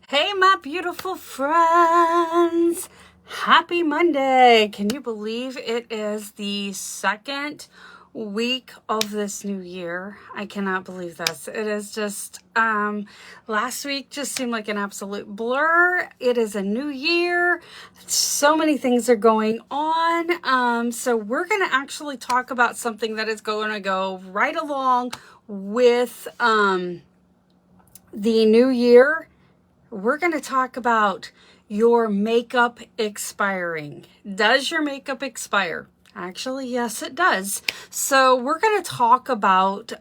Hey, my beautiful friends. Happy Monday. Can you believe it is the second week of this new year? I cannot believe this. It is just, last week just seemed like an absolute blur. It is a new year. So many things are going on. So we're going to actually talk about something that is going to go right along with, the new year. We're going to talk about your makeup expiring. Does your makeup expire? Actually, yes, it does. So we're going to talk about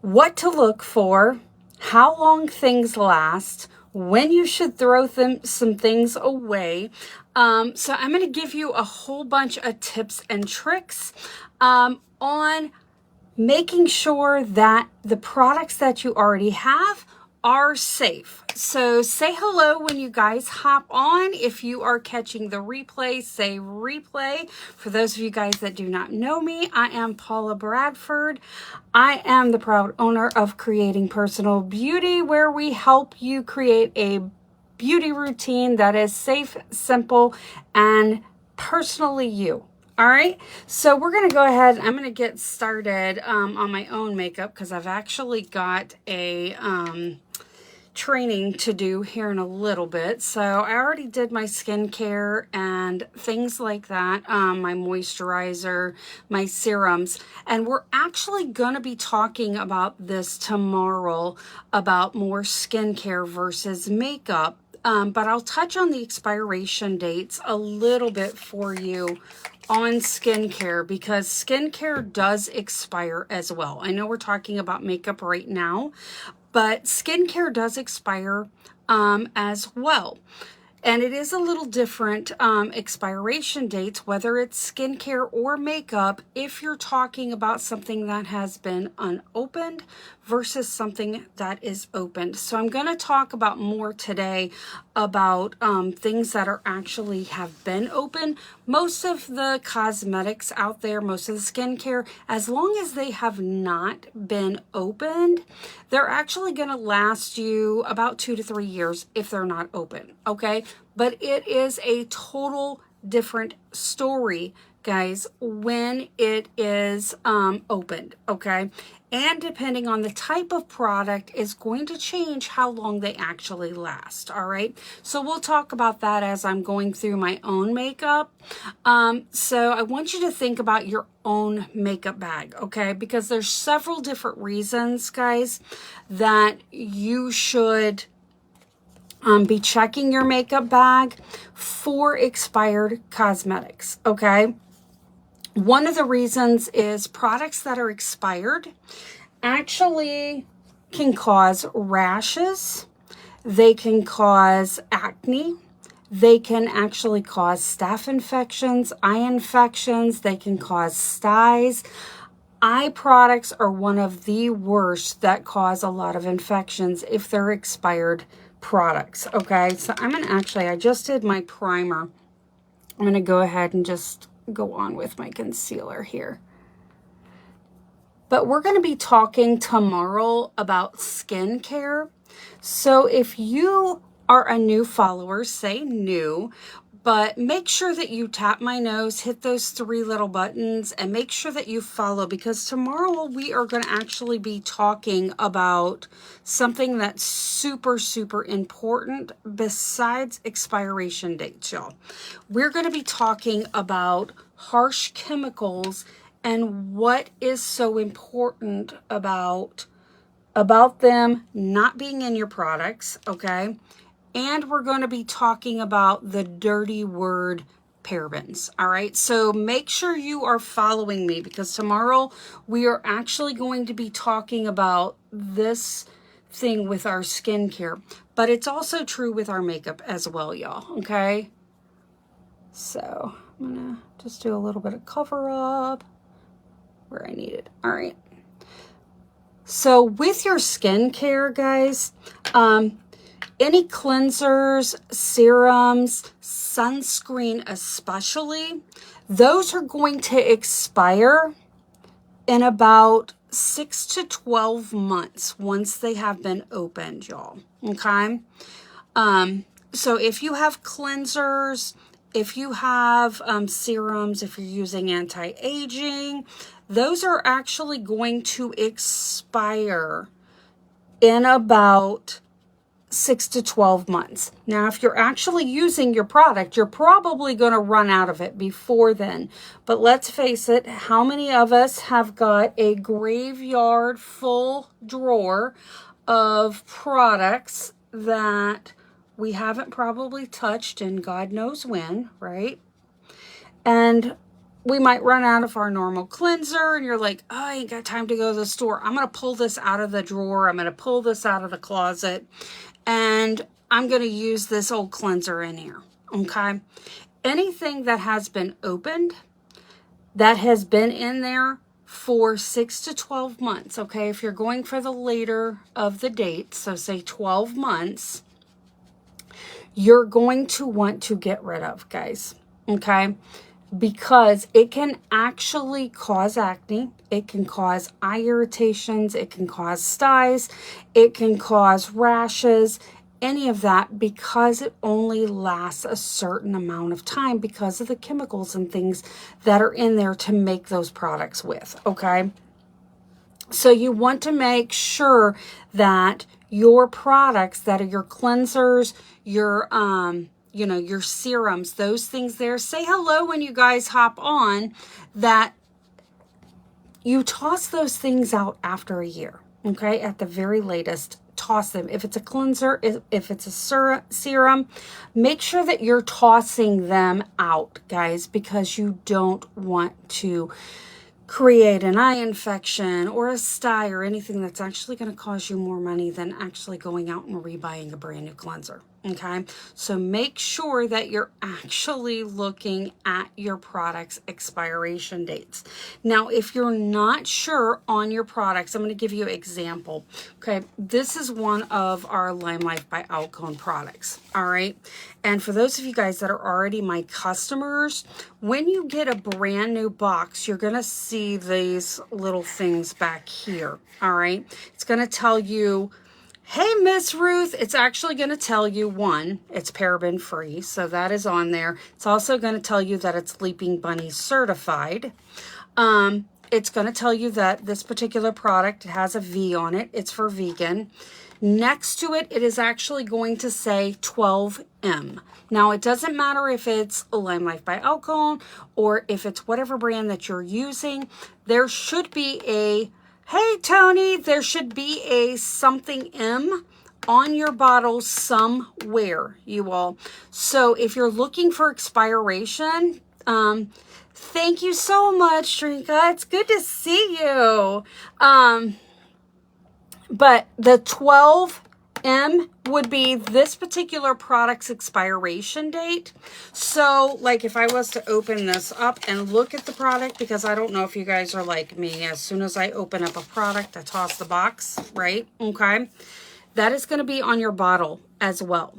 what to look for, how long things last, when you should throw some things away. So I'm going to give you a whole bunch of tips and tricks on making sure that the products that you already have are safe. So say hello when you guys hop on. If you are catching the replay, say replay. For those of you guys that do not know me, I am Paula Bradford. I am the proud owner of Creating Personal Beauty, where we help you create a beauty routine that is safe, simple, and personally you. All right, so we're going to go ahead. I'm going to get started on my own makeup because I've actually got a training to do here in a little bit. So I already did my skincare and things like that, my moisturizer, my serums, and we're actually going to be talking about this tomorrow about more skincare versus makeup. But I'll touch on the expiration dates a little bit for you on skincare because skincare does expire as well. I know we're talking about makeup right now, but skincare does expire as well. And it is a little different expiration dates, whether it's skincare or makeup, if you're talking about something that has been unopened versus something that is opened. So I'm going to talk about more today about things that are actually have been opened. Most of the cosmetics out there, most of the skincare, as long as they have not been opened, they're actually going to last you about 2 to 3 years if they're not open, okay? But it is a total different story, guys, when it is opened, okay? And depending on the type of product is going to change how long they actually last, all right? So we'll talk about that as I'm going through my own makeup. So I want you to think about your own makeup bag, okay? Because there's several different reasons, guys, that you should be checking your makeup bag for expired cosmetics, okay? One of the reasons is products that are expired actually can cause rashes. They can cause acne. They can actually cause staph infections, eye infections. They can cause styes. Eye products are one of the worst that cause a lot of infections if they're expired products, okay? So I'm going to actually, I just did my primer. I'm going to go ahead and just go on with my concealer here. But we're going to be talking tomorrow about skincare. So if you are a new follower, say new, but make sure that you tap my nose, hit those 3 little buttons, and make sure that you follow, because tomorrow we are going to actually be talking about something that's super, super important besides expiration dates, y'all. We're going to be talking about harsh chemicals and what is so important about them not being in your products, okay? And we're going to be talking about the dirty word parabens, all right? So make sure you are following me, because tomorrow we are actually going to be talking about this thing with our skincare, but it's also true with our makeup as well, y'all, okay? So I'm going to just do a little bit of cover up where I need it. All right. So with your skincare, guys, any cleansers, serums, sunscreen especially, those are going to expire in about 6 to 12 months once they have been opened, y'all. Okay. So if you have cleansers, if you have serums, if you're using anti-aging, those are actually going to expire in about 6 to 12 months. Now, if you're actually using your product, you're probably going to run out of it before then. But let's face it, how many of us have got a graveyard full drawer of products that we haven't probably touched in God knows when, right? And we might run out of our normal cleanser and you're like, oh, I ain't got time to go to the store. I'm going to pull this out of the drawer. I'm going to pull this out of the closet and I'm going to use this old cleanser in here. Okay. Anything that has been opened, that has been in there for 6 to 12 months. Okay. If you're going for the later of the date, so say 12 months, you're going to want to get rid of, guys. Okay. Because it can actually cause acne, it can cause eye irritations, it can cause styes, it can cause rashes, any of that, because it only lasts a certain amount of time because of the chemicals and things that are in there to make those products with, okay? So you want to make sure that your products that are your cleansers, your your serums, those things there, say hello when you guys hop on, that you toss those things out after a year, okay? At the very latest, toss them. If it's a cleanser, if it's a serum, make sure that you're tossing them out, guys, because you don't want to create an eye infection or a sty or anything that's actually going to cause you more money than actually going out and rebuying a brand new cleanser. Okay, so make sure that you're actually looking at your product's expiration dates. Now, if you're not sure on your products, I'm going to give you an example. Okay, this is one of our Lime Life by Alcone products. All right, and for those of you guys that are already my customers, when you get a brand new box, you're going to see these little things back here. All right, it's going to tell you, hey, Miss Ruth, it's actually going to tell you, one, it's paraben free, so that is on there. It's also going to tell you that it's Leaping Bunny certified. It's going to tell you that this particular product has a V on it. It's for vegan. Next to it, it is actually going to say 12M. Now, it doesn't matter if it's a Lime Life by Alcone or if it's whatever brand that you're using. There should be a, hey, Tony, there should be a something M on your bottle somewhere, you all. So if you're looking for expiration, thank you so much, Trinka. It's good to see you. But the 12M would be this particular product's expiration date. So, like, if I was to open this up and look at the product, because I don't know if you guys are like me, as soon as I open up a product, I toss the box, right? Okay. That is going to be on your bottle as well.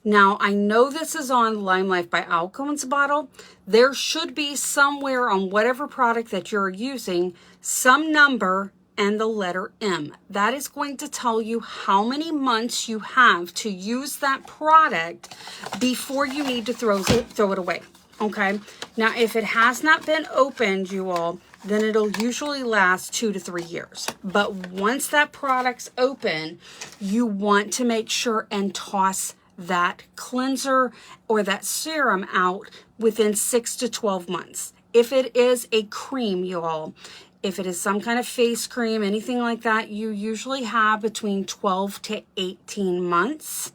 Now, I know this is on Lime Life by Alcone's bottle. There should be somewhere on whatever product that you're using, some number and the letter M. That is going to tell you how many months you have to use that product before you need to throw it away. Okay. Now, if it has not been opened, you all, then it'll usually last 2 to 3 years. But once that product's open, you want to make sure and toss that cleanser or that serum out within 6 to 12 months. If it is a cream, you all, if it is some kind of face cream, anything like that, you usually have between 12 to 18 months.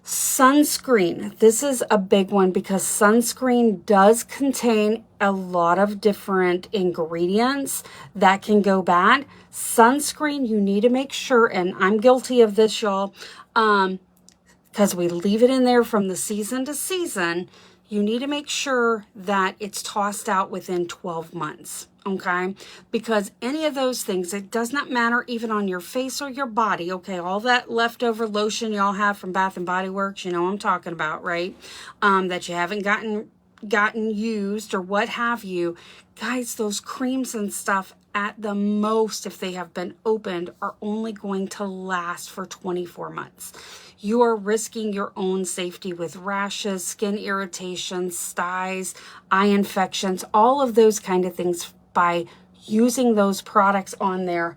Sunscreen. This is a big one because sunscreen does contain a lot of different ingredients that can go bad. Sunscreen, you need to make sure, and I'm guilty of this, y'all, because we leave it in there from the season to season. You need to make sure that it's tossed out within 12 months, okay? Because any of those things, it does not matter even on your face or your body, okay? All that leftover lotion y'all have from Bath and Body Works, you know what I'm talking about, right? That you haven't gotten used or what have you. Guys, those creams and stuff at the most, if they have been opened, are only going to last for 24 months. You are risking your own safety with rashes, skin irritations, styes, eye infections, all of those kind of things by using those products on there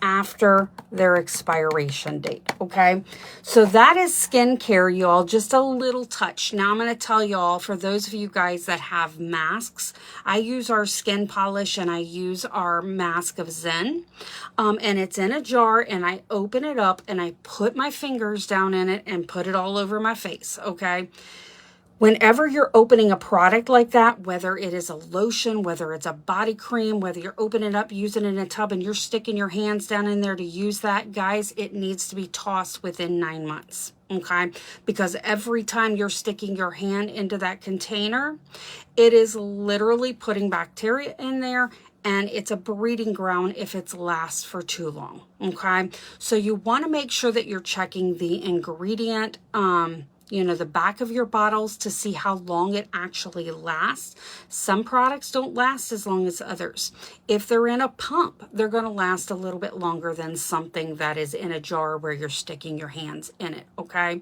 after their expiration date, okay? So that is skincare, y'all, just a little touch. Now I'm going to tell y'all, for those of you guys that have masks, I use our skin polish and I use our mask of Zen, and it's in a jar, and I open it up and I put my fingers down in it and put it all over my face, okay? Whenever you're opening a product like that, whether it is a lotion, whether it's a body cream, whether you're opening it up, using it in a tub, and you're sticking your hands down in there to use that, guys, it needs to be tossed within 9 months, okay? Because every time you're sticking your hand into that container, it is literally putting bacteria in there, and it's a breeding ground if it's lasts for too long, okay? So you want to make sure that you're checking the ingredient, the back of your bottles to see how long it actually lasts. Some products don't last as long as others. If they're in a pump, they're going to last a little bit longer than something that is in a jar where you're sticking your hands in it, okay?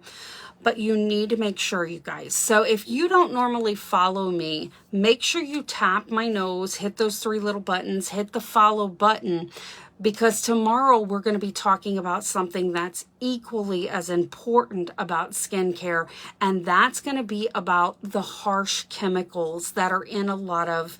But you need to make sure, you guys. So if you don't normally follow me, make sure you tap my nose, hit those 3 little buttons, hit the follow button, because tomorrow we're going to be talking about something that's equally as important about skincare, and that's going to be about the harsh chemicals that are in a lot of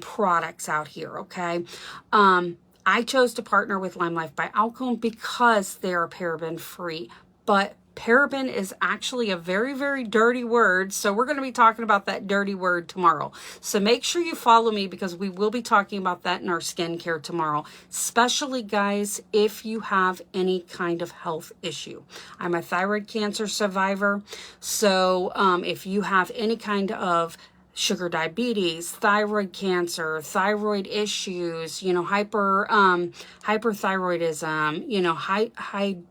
products out here, okay? I chose to partner with Lime Life by Alcone because they're paraben free, but paraben is actually a very, very dirty word. So we're going to be talking about that dirty word tomorrow. So make sure you follow me, because we will be talking about that in our skincare tomorrow, especially, guys, if you have any kind of health issue. I'm a thyroid cancer survivor. So if you have any kind of sugar diabetes, thyroid cancer, thyroid issues, hyperthyroidism,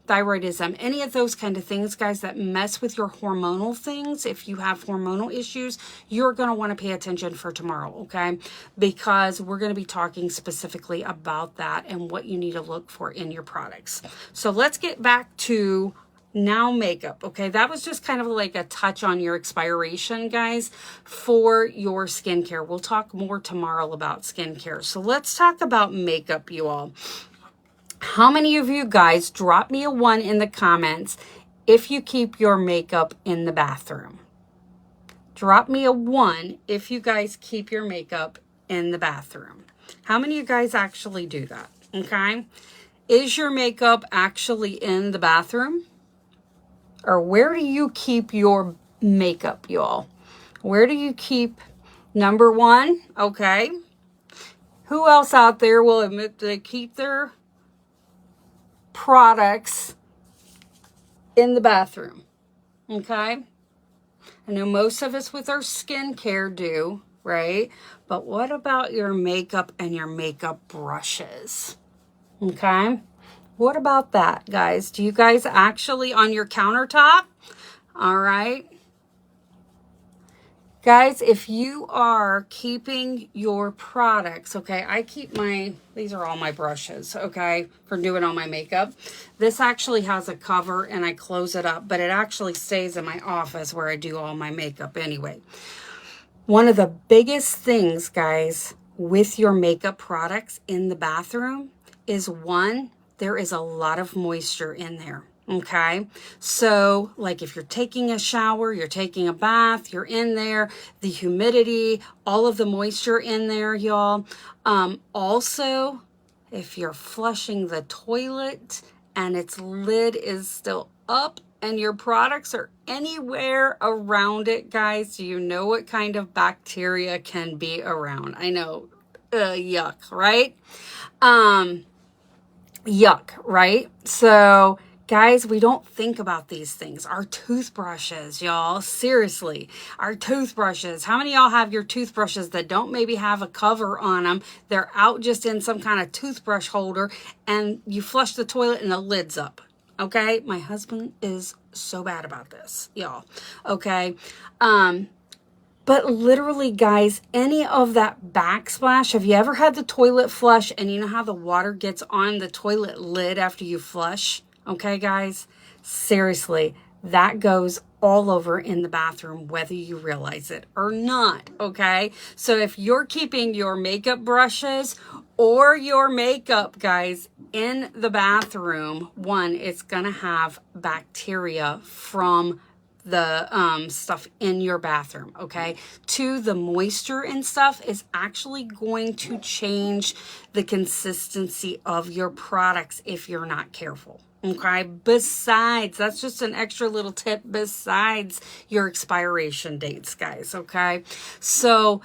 thyroidism, any of those kind of things, guys, that mess with your hormonal things. If you have hormonal issues, you're going to want to pay attention for tomorrow, okay? Because we're going to be talking specifically about that and what you need to look for in your products. So let's get back to now makeup, okay? That was just kind of like a touch on your expiration, guys, for your skincare. We'll talk more tomorrow about skincare. So let's talk about makeup, you all. How many of you guys, drop me a 1 in the comments if you keep your makeup in the bathroom? Drop me a 1 if you guys keep your makeup in the bathroom. How many of you guys actually do that? Okay. Is your makeup actually in the bathroom? Or where do you keep your makeup, y'all? Where do you keep number 1? Okay. Who else out there will admit they keep their products in the bathroom? Okay. I know most of us with our skincare do, right? But what about your makeup and your makeup brushes? Okay. What about that, guys? Do you guys actually on your countertop? All right. Guys, if you are keeping your products, okay, I keep these are all my brushes, okay, for doing all my makeup. This actually has a cover and I close it up, but it actually stays in my office where I do all my makeup anyway. One of the biggest things, guys, with your makeup products in the bathroom is, 1, there is a lot of moisture in there. Okay, so like if you're taking a shower, you're taking a bath, you're in there, the humidity, all of the moisture in there, y'all. Also, if you're flushing the toilet and its lid is still up and your products are anywhere around it, guys, do you know what kind of bacteria can be around? I know, yuck, right? Yuck, right? So guys, we don't think about these things. Our toothbrushes, y'all, seriously, our toothbrushes. How many of y'all have your toothbrushes that don't maybe have a cover on them? They're out just in some kind of toothbrush holder, and you flush the toilet and the lid's up. Okay, my husband is so bad about this, y'all. Okay, But literally, guys, any of that backsplash, have you ever had the toilet flush and you know how the water gets on the toilet lid after you flush? Okay, guys, seriously, that goes all over in the bathroom, whether you realize it or not, okay? So if you're keeping your makeup brushes or your makeup, guys, in the bathroom, one, it's gonna have bacteria from the stuff in your bathroom, okay? Two, the moisture and stuff is actually going to change the consistency of your products if you're not careful, okay? Besides, that's just an extra little tip besides your expiration dates, guys, okay? So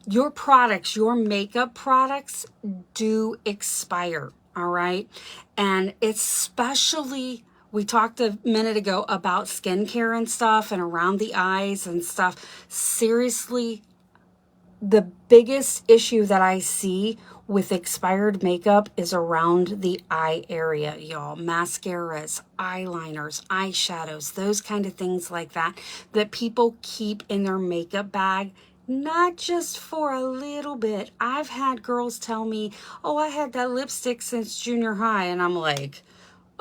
your products, your makeup products do expire, all right? And especially, we talked a minute ago about skincare and stuff and around the eyes and stuff. Seriously, the biggest issue that I see with expired makeup is around the eye area, y'all. Mascaras, eyeliners, eyeshadows, those kind of things like that, that people keep in their makeup bag, not just for a little bit. I've had girls tell me, oh, I had that lipstick since junior high. And I'm like,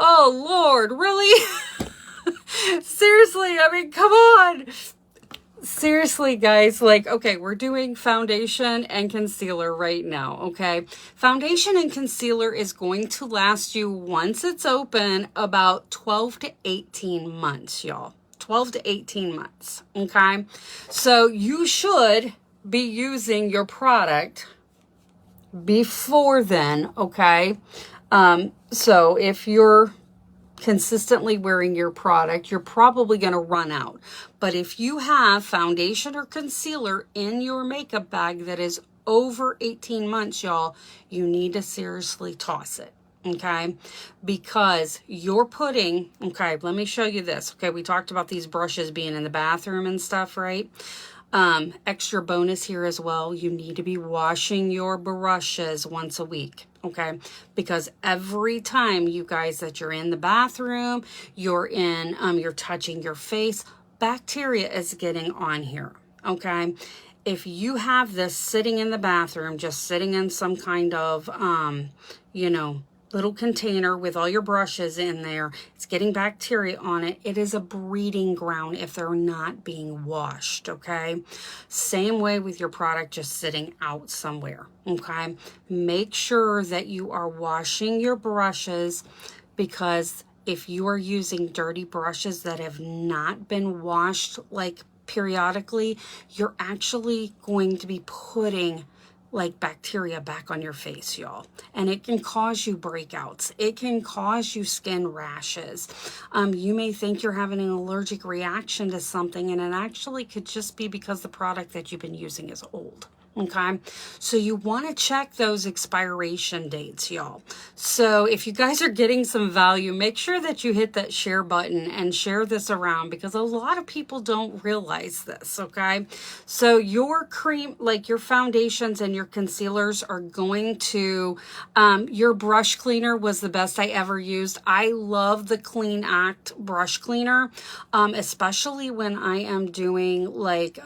oh, Lord, really? Seriously, I mean, come on. Seriously, guys, like, okay, we're doing foundation and concealer right now, okay? Foundation and concealer is going to last you, once it's open, about 12 to 18 months, y'all. 12 to 18 months, okay? So you should be using your product before then, okay? So if you're consistently wearing your product, you're probably going to run out. But if you have foundation or concealer in your makeup bag that is over 18 months, y'all, you need to seriously toss it, okay? Because you're putting, okay, let me show you this. Okay, we talked about these brushes being in the bathroom and stuff, right? Extra bonus here as well, you need to be washing your brushes once a week, okay? Because every time, you guys, that you're in the bathroom, you're touching your face, bacteria is getting on here, okay? If you have this sitting in the bathroom, just sitting in some kind of, little container with all your brushes in there, it's getting bacteria on it. It is a breeding ground if they're not being washed, okay? Same way with your product just sitting out somewhere, okay? Make sure that you are washing your brushes, because if you are using dirty brushes that have not been washed like periodically, you're actually going to be putting like bacteria back on your face, y'all. And it can cause you breakouts. It can cause you skin rashes. You may think you're having an allergic reaction to something, and it actually could just be because the product that you've been using is old. Okay, so you want to check those expiration dates, y'all. So if you guys are getting some value, make sure that you hit that share button and share this around, because a lot of people don't realize this, okay? So your cream, like your foundations and your concealers, are going to, your brush cleaner was the best I ever used. I love the Clean Act brush cleaner, especially when I am doing like,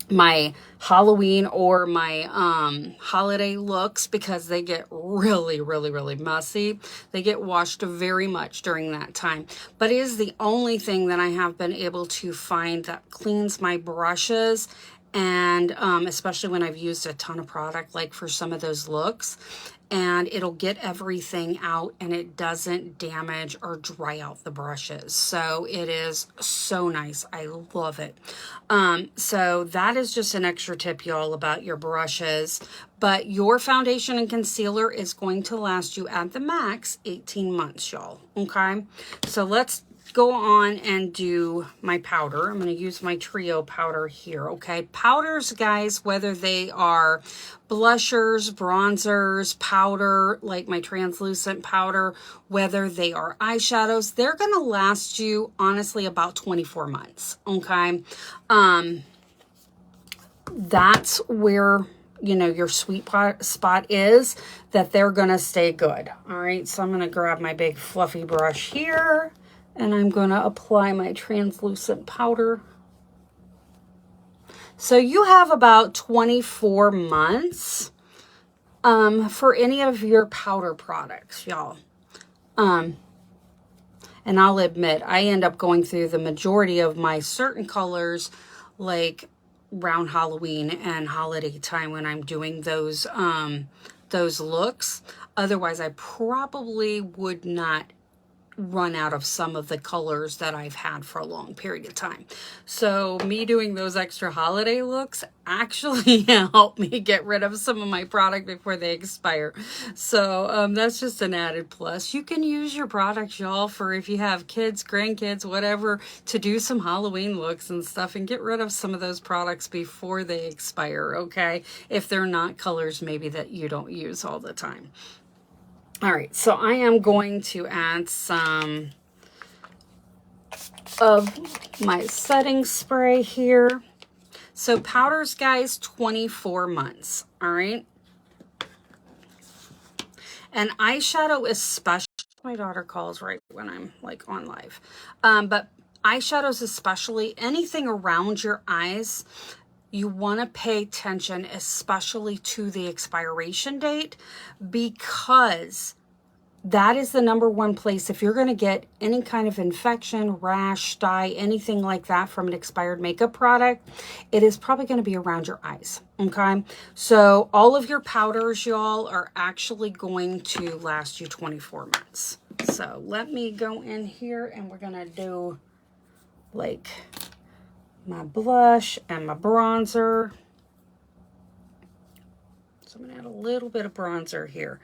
my Halloween or my holiday looks, because they get really, really, really messy. They get washed very much during that time. But it is the only thing that I have been able to find that cleans my brushes, and especially when I've used a ton of product, like for some of those looks. And it'll get everything out, and it doesn't damage or dry out the brushes. So it is so nice. I love it. So that is just an extra tip, y'all, about your brushes. But your foundation and concealer is going to last you at the max 18 months, y'all. Okay? So let's go on and do my powder. I'm going to use my Trio powder here, okay? Powders, guys, whether they are blushers, bronzers, powder, like my translucent powder, whether they are eyeshadows, they're going to last you, honestly, about 24 months, okay? That's where, you know, your sweet spot is, that they're going to stay good, all right? So I'm going to grab my big fluffy brush here, and I'm going to apply my translucent powder. So you have about 24 months for any of your powder products, y'all. And I'll admit, I end up going through the majority of my certain colors, like around Halloween and holiday time when I'm doing those looks. Otherwise, I probably would not run out of some of the colors that I've had for a long period of time. So me doing those extra holiday looks actually help me get rid of some of my product before they expire. So that's just an added plus. You can use your products, y'all, for if you have kids, grandkids, whatever, to do some Halloween looks and stuff and get rid of some of those products before they expire, okay? If they're not colors maybe that you don't use all the time. All right, so I am going to add some of my setting spray here. So powders, guys, 24 months, all right? And eyeshadow especially, my daughter calls right when I'm like on live. But eyeshadows especially, anything around your eyes, you want to pay attention, especially to the expiration date, because that is the number one place. If you're going to get any kind of infection, rash, dye, anything like that from an expired makeup product, it is probably going to be around your eyes. Okay. So all of your powders, y'all, are actually going to last you 24 months. So let me go in here and we're going to do like my blush and my bronzer. So I'm going to add a little bit of bronzer here.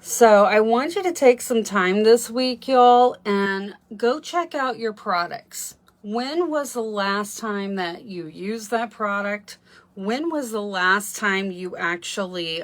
So I want you to take some time this week, y'all, and go check out your products. When was the last time that you used that product? When was the last time you actually,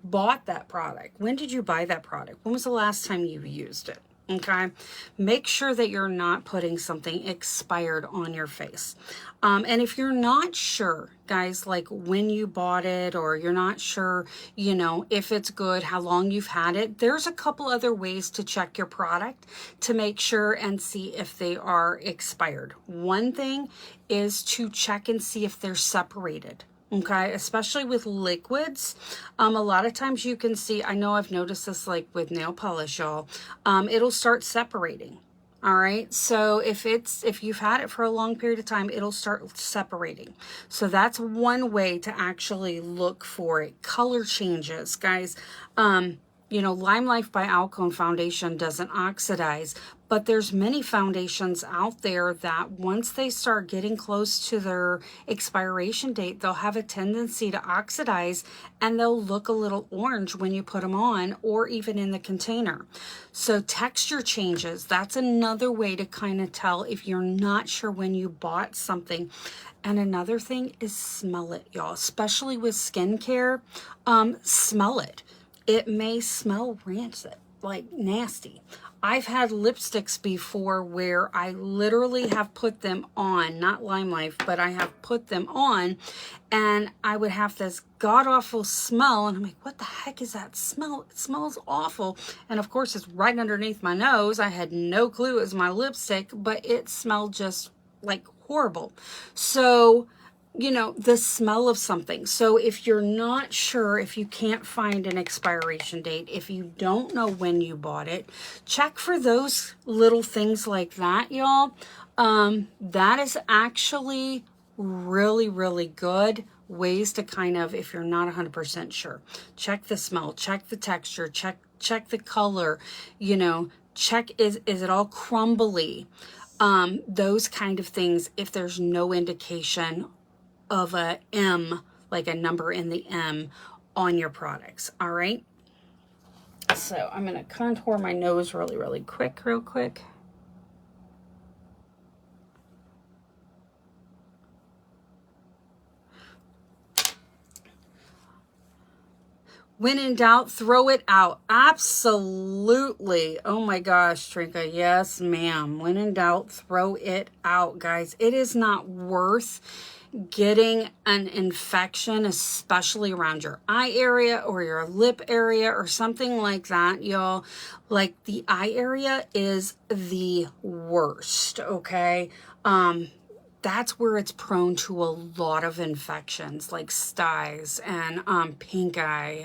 bought that product? When did you buy that product? When was the last time you used it? Okay, make sure that you're not putting something expired on your face. And if you're not sure, guys, like when you bought it, or you're not sure, if it's good, how long you've had it, there's a couple other ways to check your product to make sure and see if they are expired. One thing is to check and see if they're separated. Okay, especially with liquids. A lot of times you can see, I know I've noticed this like with nail polish, y'all, it'll start separating. All right, so if you've had it for a long period of time, it'll start separating. So that's one way to actually look for it. Color changes, guys. Lime Life by Alcone foundation doesn't oxidize, but there's many foundations out there that once they start getting close to their expiration date, they'll have a tendency to oxidize and they'll look a little orange when you put them on or even in the container. So texture changes, that's another way to kind of tell if you're not sure when you bought something. And another thing is smell it, y'all, especially with skincare. Smell it. It may smell rancid, like nasty. I've had lipsticks before where I literally have put them on, not Lime Life, but I have put them on and I would have this god-awful smell and I'm like, what the heck is that smell? It smells awful. And of course it's right underneath my nose. I had no clue it was my lipstick, but it smelled just like horrible. So the smell of something. So if you're not sure, if you can't find an expiration date, if you don't know when you bought it, check for those little things like that, y'all. That is actually really, really good ways to kind of, if you're not 100% sure, check the smell, check the texture, check the color, check is it all crumbly? Those kind of things, if there's no indication of a M, like a number in the M on your products. All right. So I'm going to contour my nose real quick. When in doubt, throw it out. Absolutely. Oh my gosh, Trinka. Yes, ma'am. When in doubt, throw it out, guys. It is not worth getting an infection, especially around your eye area or your lip area or something like that, y'all, like the eye area is the worst, okay? That's where it's prone to a lot of infections like styes and pink eye.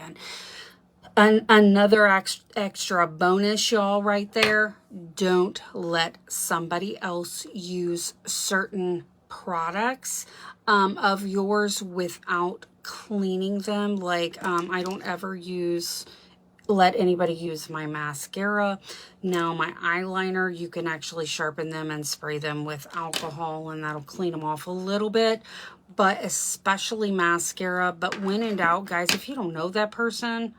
And another extra bonus, y'all, right there, don't let somebody else use certain products of yours without cleaning them. Like I don't ever let anybody use my mascara. Now my eyeliner, you can actually sharpen them and spray them with alcohol and that'll clean them off a little bit, but especially mascara. But when in doubt, guys, if you don't know that person,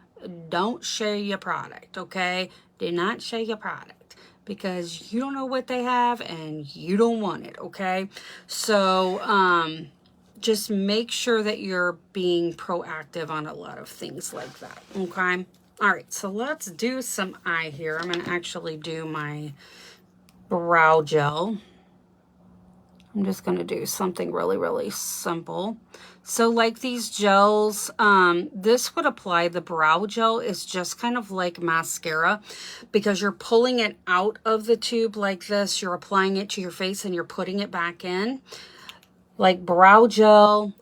don't share your product, okay? Do not share your product because you don't know what they have and you don't want it, okay? So just make sure that you're being proactive on a lot of things like that, okay? All right, so let's do some eye here. I'm going to actually do my brow gel. I'm just going to do something really, really simple. So like these gels, this would apply. The brow gel is just kind of like mascara because you're pulling it out of the tube like this. You're applying it to your face and you're putting it back in. Like brow gel,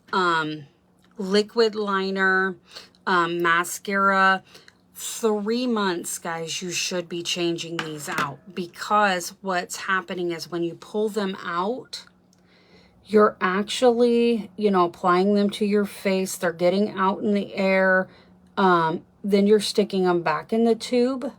liquid liner, mascara. 3 months, guys, you should be changing these out because what's happening is when you pull them out, you're actually, applying them to your face. They're getting out in the air. Then you're sticking them back in the tube.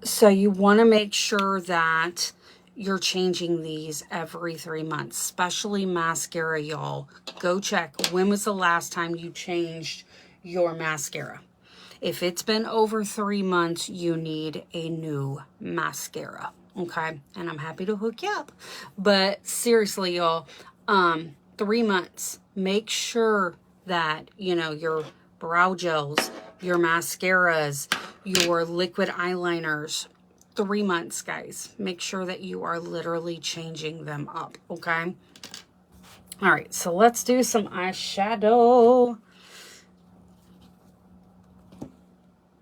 So you want to make sure that you're changing these every 3 months, especially mascara, y'all. Go check. When was the last time you changed your mascara? If it's been over 3 months, you need a new mascara, okay? And I'm happy to hook you up. But seriously, y'all, 3 months. Make sure that, your brow gels, your mascaras, your liquid eyeliners, 3 months, guys. Make sure that you are literally changing them up, okay? All right, so let's do some eyeshadow.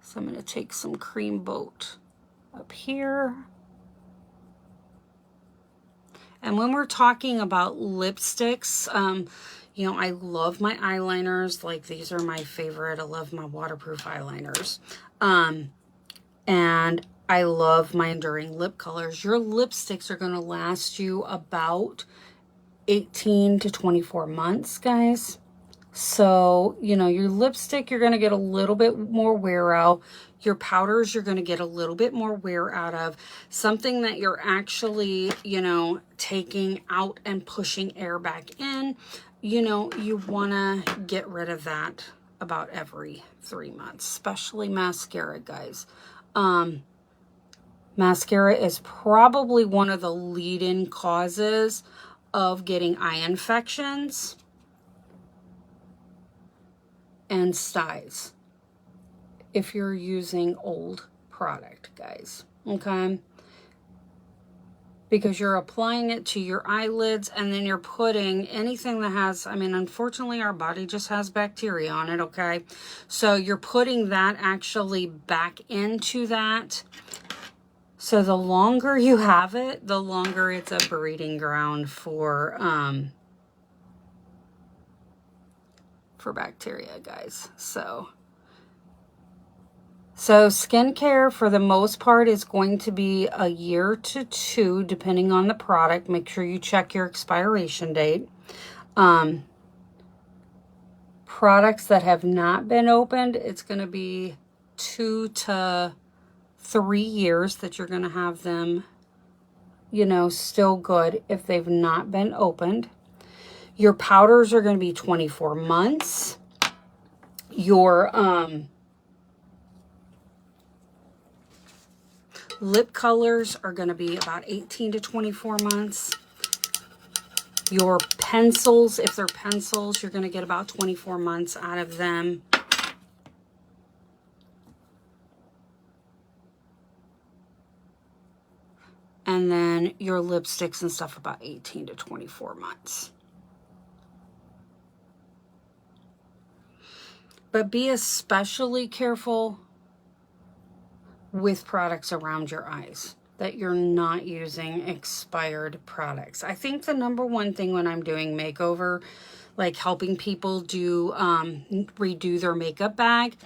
So I'm going to take some Cream Boat up here. And when we're talking about lipsticks, I love my eyeliners. Like these are my favorite. I love my waterproof eyeliners. And I love my enduring lip colors. Your lipsticks are going to last you about 18 to 24 months, guys. So, your lipstick, you're going to get a little bit more wear out. Your powders, you're going to get a little bit more wear out of. Something that you're actually, taking out and pushing air back in, you want to get rid of that about every 3 months, especially mascara, guys. Mascara is probably one of the lead-in causes of getting eye infections and styes if you're using old product, guys, okay? Because you're applying it to your eyelids and then you're putting anything that has, unfortunately our body just has bacteria on it, okay? So you're putting that actually back into that. So the longer you have it, the longer it's a breeding ground for bacteria, guys. So skincare for the most part is going to be a year to 2, depending on the product. Make sure you check your expiration date. Products that have not been opened, it's going to be 2 to 3 years that you're going to have them, still good if they've not been opened. Your powders are going to be 24 months. Your lip colors are going to be about 18 to 24 months. Your pencils, if they're pencils, you're going to get about 24 months out of them. And and then your lipsticks and stuff about 18 to 24 months. But be especially careful with products around your eyes, that you're not using expired products. I think the number one thing when I'm doing makeover, like helping people do redo their makeup bag,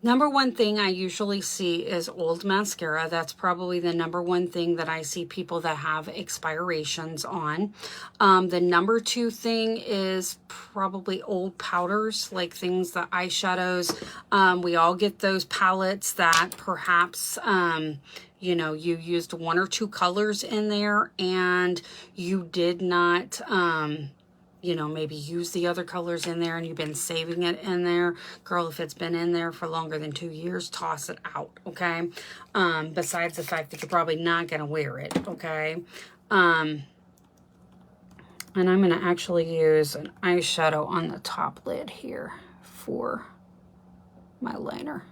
number one thing I usually see is old mascara. That's probably the number one thing that I see people that have expirations on. The number two thing is probably old powders, like things, the eyeshadows. We all get those palettes that perhaps, you know, you used one or two colors in there and you did not, you know, maybe use the other colors in there and you've been saving it in there. Girl, if it's been in there for longer than 2 years, toss it out, okay? Besides the fact that you're probably not going to wear it, okay? And I'm going to actually use an eyeshadow on the top lid here for my liner.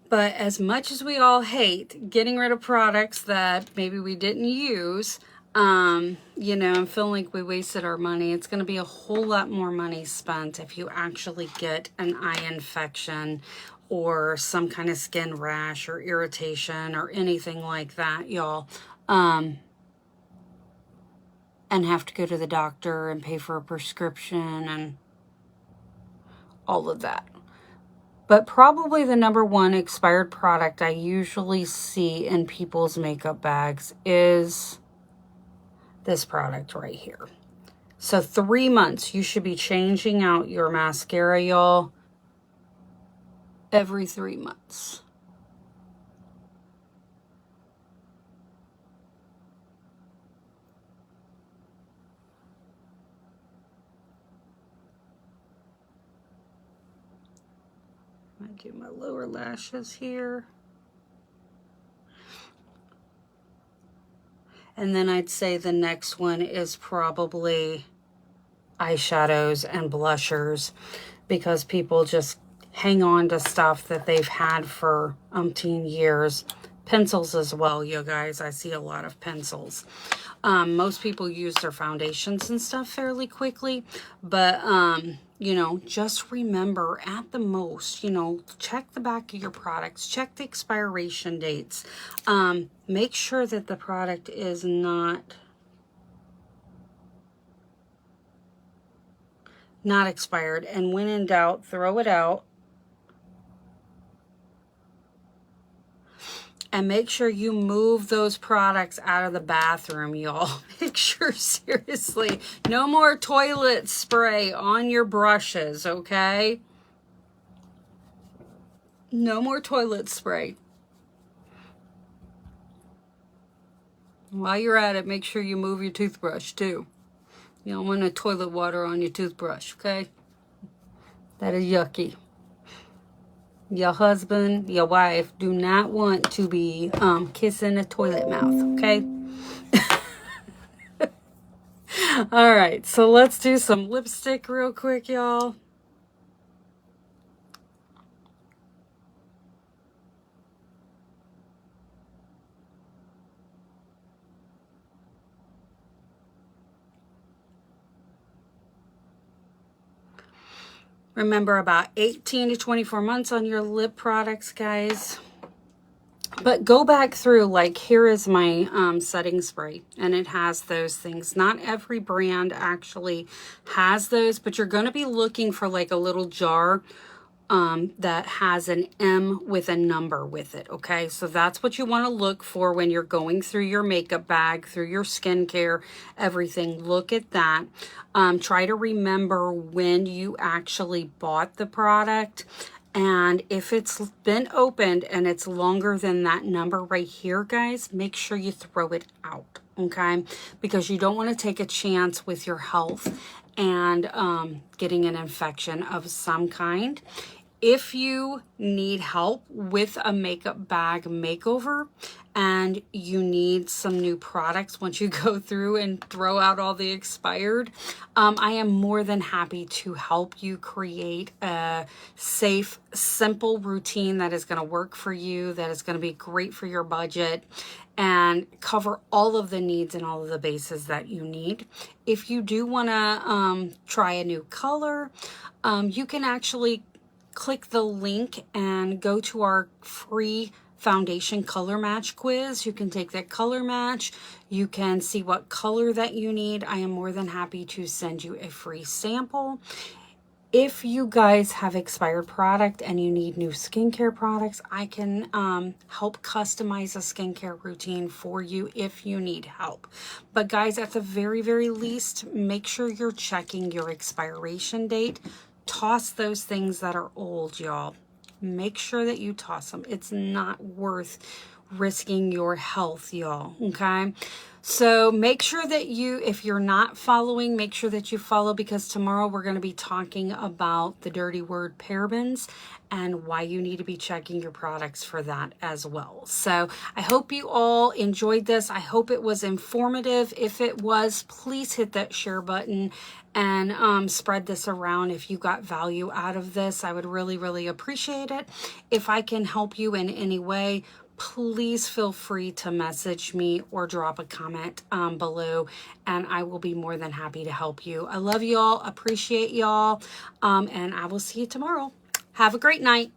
But as much as we all hate getting rid of products that maybe we didn't use, you know, and feeling like we wasted our money, it's going to be a whole lot more money spent if you actually get an eye infection or some kind of skin rash or irritation or anything like that, y'all. And have to go to the doctor and pay for a prescription and all of that. But probably the number one expired product I usually see in people's makeup bags is this product right here. So 3 months, you should be changing out your mascara, y'all, every 3 months. I do my lower lashes here. And then I'd say the next one is probably eyeshadows and blushers, because people just hang on to stuff that they've had for umpteen years. Pencils as well, you guys. I see a lot of pencils. Most people use their foundations and stuff fairly quickly, but you know, just remember at the most, you know, check the back of your products, check the expiration dates, make sure that the product is not expired, and when in doubt, throw it out. And make sure you move those products out of the bathroom, y'all. Make sure, seriously, no more toilet spray on your brushes, okay? No more toilet spray. While you're at it, make sure you move your toothbrush, too. You don't want a toilet water on your toothbrush, okay? That is yucky. Your husband, your wife do not want to be kissing a toilet mouth, okay? All right, so let's do some lipstick real quick, y'all. Remember, about 18 to 24 months on your lip products, guys. But go back through, like, here is my setting spray, and it has those things. Not every brand actually has those, but you're going to be looking for, like, a little jar that has an M with a number with it, okay? So that's what you want to look for when you're going through your makeup bag, through your skincare, everything. Look at that. Try to remember when you actually bought the product. And if it's been opened and it's longer than that number right here, guys, make sure you throw it out, okay? Because you don't want to take a chance with your health and getting an infection of some kind. if you need help with a makeup bag makeover and you need some new products once you go through and throw out all the expired, I am more than happy to help you create a safe, simple routine that is going to work for you, that is going to be great for your budget, and cover all of the needs and all of the bases that you need. If you do want to try a new color, you can actually click the link and go to our free foundation color match quiz. You can take that color match. You can see what color that you need. I am more than happy to send you a free sample. If you guys have expired product and you need new skincare products, I can help customize a skincare routine for you if you need help. But guys, at the very, very least, make sure you're checking your expiration date. Toss those things that are old, y'all. Make sure that you toss them. It's not worth risking your health, y'all, okay? So make sure that you, if you're not following, make sure that you follow, because tomorrow we're going to be talking about the dirty word parabens and why you need to be checking your products for that as well. So I hope you all enjoyed this. I hope it was informative. If it was, please hit that share button and spread this around. If you got value out of this, I would really, really appreciate it. If I can help you in any way, please feel free to message me or drop a comment below, and I will be more than happy to help you. I love y'all, appreciate y'all, and I will see you tomorrow. Have a great night.